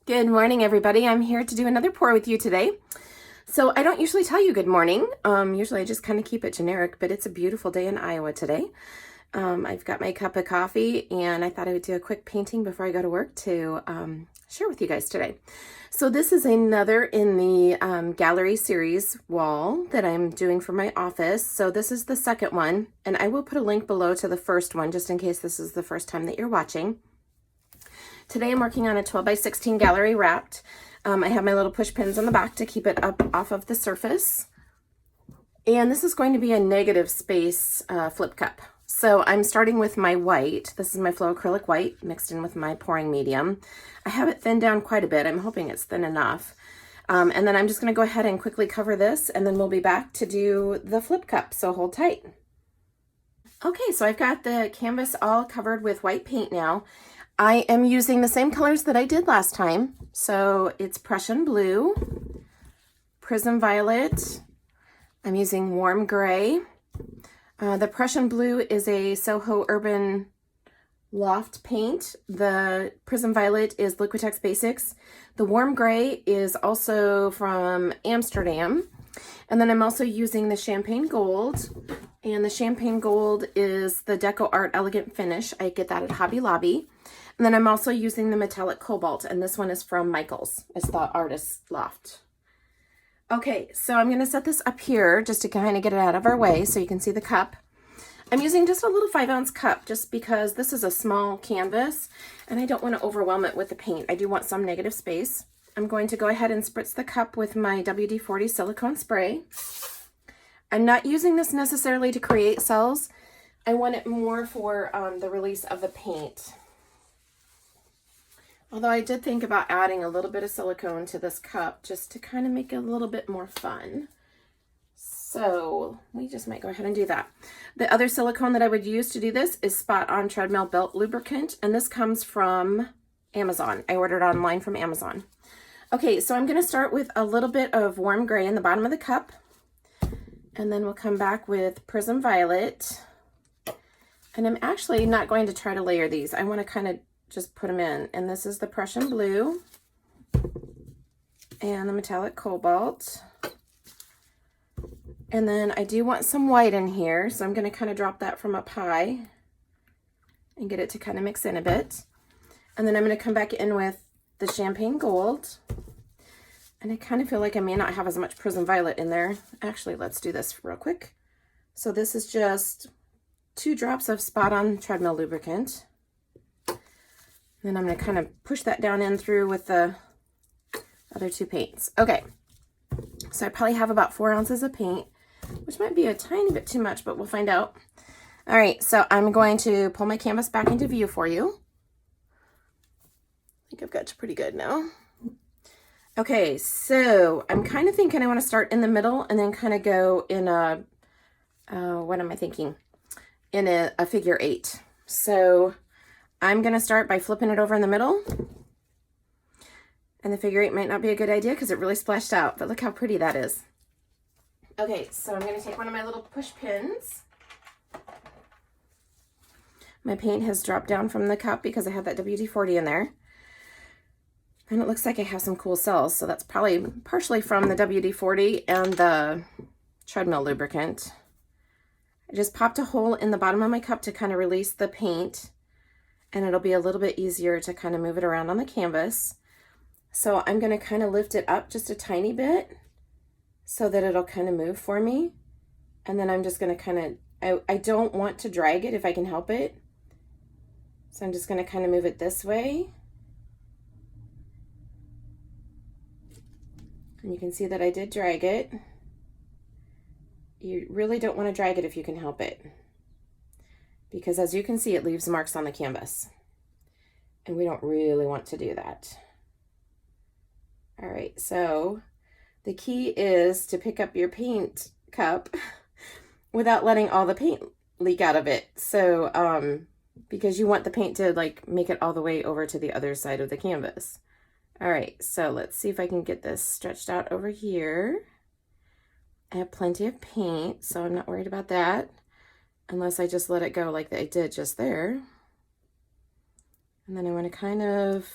Good morning, everybody. I'm here to do another pour with you today. So I don't usually tell you good morning. Usually I just kind of keep it generic, but it's a beautiful day in Iowa today. I've got my cup of coffee and I thought I would do a quick painting before I go to work to share with you guys today. So this is another in the gallery series wall that I'm doing for my office. So this is the second one, and I will put a link below to the first one just in case this is the first time that you're watching. Today I'm working on a 12 by 16 gallery wrapped. I have my little push pins on the back to keep it up off of the surface. And this is going to be a negative space flip cup. So I'm starting with my white. This is my Flow Acrylic White mixed in with my pouring medium. I have it thinned down quite a bit. I'm hoping it's thin enough. And then I'm just going to go ahead and quickly cover this, and then we'll be back to do the flip cup. So hold tight. Okay, so I've got the canvas all covered with white paint now. I am using the same colors that I did last time. So it's Prussian blue, Prism Violet. I'm using warm gray. The Prussian blue is a Soho Urban Loft paint. The Prism Violet is Liquitex Basics. The warm gray is also from Amsterdam. And then I'm also using the Champagne Gold. And the Champagne Gold is the Deco Art Elegant Finish. I get that at Hobby Lobby. And then I'm also using the Metallic Cobalt, and this one is from Michael's. It's the Artist Loft. Okay, so I'm going to set this up here just to kind of get it out of our way so you can see the cup. I'm using just a little 5-ounce cup just because this is a small canvas and I don't want to overwhelm it with the paint. I do want some negative space. I'm going to go ahead and spritz the cup with my WD-40 silicone spray. I'm not using this necessarily to create cells. I want it more for the release of the paint. Although I did think about adding a little bit of silicone to this cup just to kind of make it a little bit more fun. So we just might go ahead and do that. The other silicone that I would use to do this is Spot On Treadmill Belt Lubricant, and this comes from Amazon. I ordered online from Amazon. Okay, so I'm going to start with a little bit of warm gray in the bottom of the cup, and then we'll come back with Prism Violet. And I'm actually not going to try to layer these. I want to kind of just put them in. And this is the Prussian blue and the Metallic Cobalt. And then I do want some white in here, so I'm going to kind of drop that from up high and get it to kind of mix in a bit. And then I'm going to come back in with the Champagne Gold. And I kind of feel like I may not have as much Prism Violet in there. Actually, let's do this real quick. So this is just 2 drops of Spot On Treadmill Lubricant. Then I'm going to kind of push that down in through with the other 2 paints. Okay, so I probably have about 4 ounces of paint, which might be a tiny bit too much, but we'll find out. All right, so I'm going to pull my canvas back into view for you. I think I've got you pretty good now. Okay, so I'm kind of thinking I want to start in the middle and then kind of go in a, what am I thinking? In a figure 8. So I'm going to start by flipping it over in the middle. And the figure 8 might not be a good idea because it really splashed out, but look how pretty that is. Okay, so I'm going to take one of my little push pins. My paint has dropped down from the cup because I have that WD-40 in there. And it looks like I have some cool cells, so that's probably partially from the WD-40 and the treadmill lubricant. I just popped a hole in the bottom of my cup to kind of release the paint, and it'll be a little bit easier to kind of move it around on the canvas. So I'm going to kind of lift it up just a tiny bit so that it'll kind of move for me. And then I'm just going to kind of, I don't want to drag it if I can help it. So I'm just going to kind of move it this way. And you can see that I did drag it. You really don't want to drag it if you can help it, because as you can see, it leaves marks on the canvas, and we don't really want to do that. All right, so the key is to pick up your paint cup without letting all the paint leak out of it. So, because you want the paint to like make it all the way over to the other side of the canvas. All right, so let's see if I can get this stretched out over here. I have plenty of paint, so I'm not worried about that, unless I just let it go like I did just there. And then I want to kind of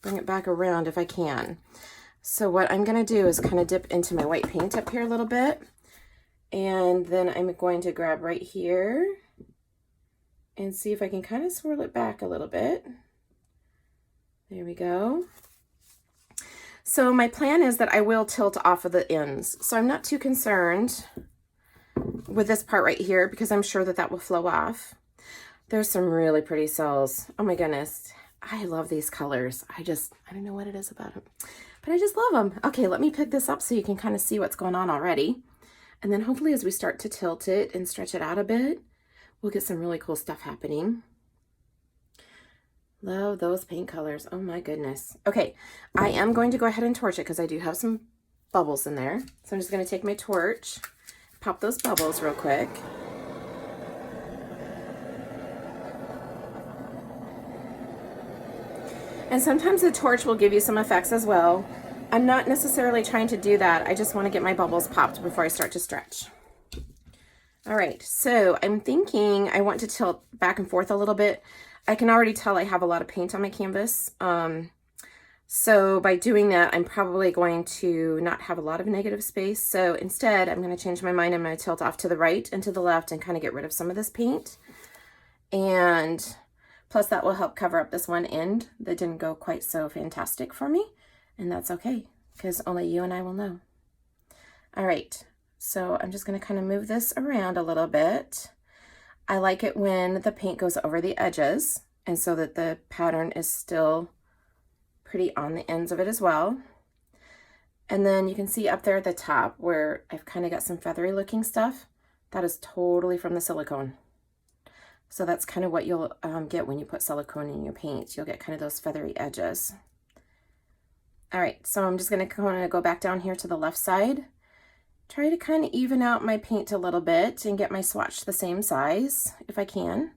bring it back around if I can. So what I'm going to do is kind of dip into my white paint up here a little bit. And then I'm going to grab right here and see if I can kind of swirl it back a little bit. There we go. So my plan is that I will tilt off of the ends. So I'm not too concerned with this part right here because I'm sure that that will flow off. There's some really pretty cells. Oh my goodness. I love these colors. I don't know what it is about them, but I just love them. Okay, let me pick this up so you can kind of see what's going on already. And then hopefully as we start to tilt it and stretch it out a bit, we'll get some really cool stuff happening. Love those paint colors. Oh my goodness. Okay, I am going to go ahead and torch it because I do have some bubbles in there. So I'm just going to take my torch, pop those bubbles real quick. And sometimes the torch will give you some effects as well. I'm not necessarily trying to do that. I just want to get my bubbles popped before I start to stretch. All right, so I'm thinking I want to tilt back and forth a little bit. I can already tell I have a lot of paint on my canvas. So by doing that, I'm probably going to not have a lot of negative space. So instead, I'm going to change my mind. I'm going to tilt off to the right and to the left and kind of get rid of some of this paint. And plus that will help cover up this one end that didn't go quite so fantastic for me. And that's okay, because only you and I will know. All right, so I'm just going to kind of move this around a little bit. I like it when the paint goes over the edges and so that the pattern is still pretty on the ends of it as well. And then you can see up there at the top where I've kind of got some feathery looking stuff. That is totally from the silicone. So that's kind of what you'll get when you put silicone in your paint. You'll get kind of those feathery edges. All right, so I'm just going to go back down here to the left side. Try to kind of even out my paint a little bit and get my swatch the same size if I can.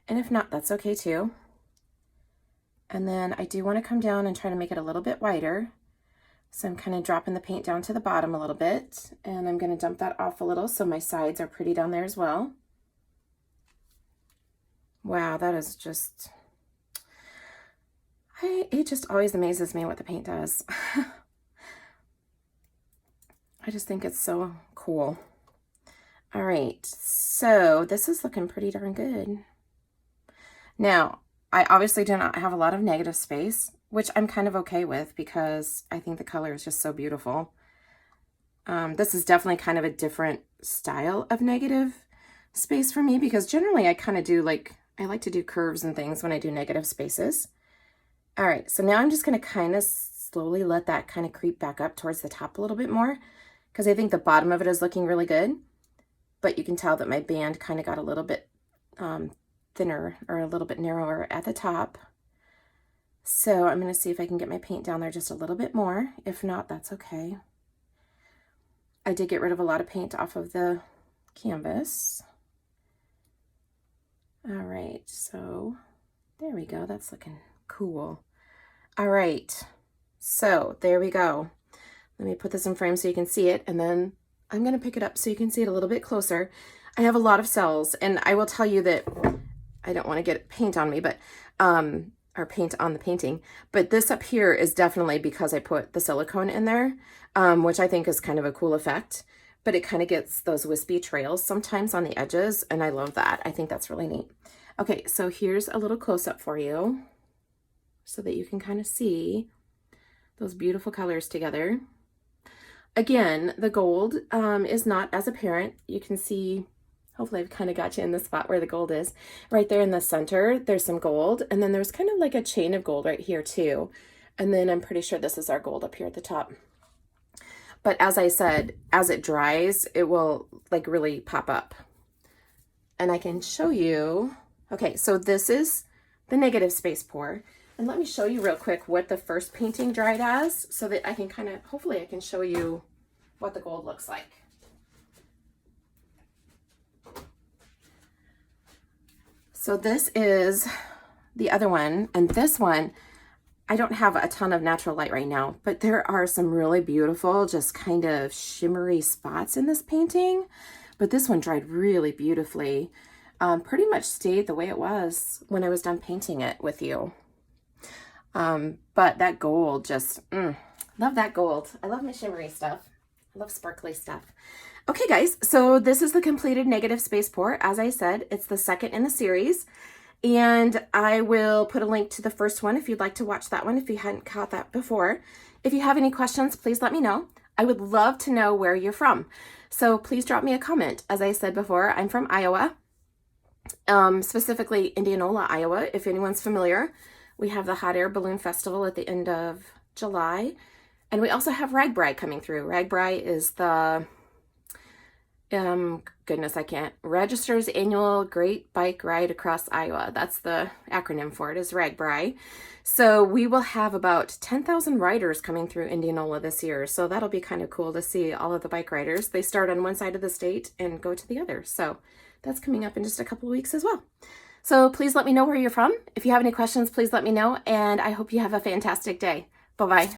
And if not, that's okay too. And then I do want to come down and try to make it a little bit wider. So I'm kind of dropping the paint down to the bottom a little bit. And I'm going to dump that off a little so my sides are pretty down there as well. Wow, that is just... it just always amazes me what the paint does. I just think it's so cool. All right, so this is looking pretty darn good. Now, I obviously do not have a lot of negative space, which I'm kind of okay with because I think the color is just so beautiful. This is definitely kind of a different style of negative space for me because generally I kind of do I like to do curves and things when I do negative spaces. All right, so now I'm just going to kind of slowly let that kind of creep back up towards the top a little bit more because I think the bottom of it is looking really good, but you can tell that my band kind of got a little bit thinner or a little bit narrower at the top. So I'm going to see if I can get my paint down there just a little bit more. If not, that's okay. I did get rid of a lot of paint off of the canvas. All right, so there we go. That's looking cool. All right, so there we go. Let me put this in frame so you can see it, and then I'm going to pick it up so you can see it a little bit closer. I have a lot of cells, and I will tell you that I don't want to get paint on me, but or paint on the painting, but this up here is definitely because I put the silicone in there, which I think is kind of a cool effect, but it kind of gets those wispy trails sometimes on the edges, and I love that. I think that's really neat. Okay, so here's a little close-up for you so that you can kind of see those beautiful colors together. Again, the gold is not as apparent. You can see, hopefully I've kind of got you in the spot where the gold is. Right there in the center, there's some gold, and then there's kind of like a chain of gold right here too. And then I'm pretty sure this is our gold up here at the top. But as I said, as it dries, it will like really pop up. And I can show you, okay, so this is the negative space pour. And let me show you real quick what the first painting dried as so that I can kind of, hopefully I can show you what the gold looks like. So this is the other one, and this one, I don't have a ton of natural light right now, but there are some really beautiful, just kind of shimmery spots in this painting. But this one dried really beautifully. Pretty much stayed the way it was when I was done painting it with you. But that gold just, love that gold. I love my shimmery stuff. I love sparkly stuff. Okay, guys, so this is the completed negative space pour. As I said, it's the second in the series. And I will put a link to the first one if you'd like to watch that one, if you hadn't caught that before. If you have any questions, please let me know. I would love to know where you're from. So please drop me a comment. As I said before, I'm from Iowa, specifically Indianola, Iowa, if anyone's familiar. We have the Hot Air Balloon Festival at the end of July. And we also have RAGBRAI coming through. RAGBRAI is the, Register's Annual Great Bike Ride Across Iowa. That's the acronym for it, is RAGBRAI. So we will have about 10,000 riders coming through Indianola this year. So that'll be kind of cool to see all of the bike riders. They start on one side of the state and go to the other. So that's coming up in just a couple of weeks as well. So please let me know where you're from. If you have any questions, please let me know. And I hope you have a fantastic day. Bye-bye.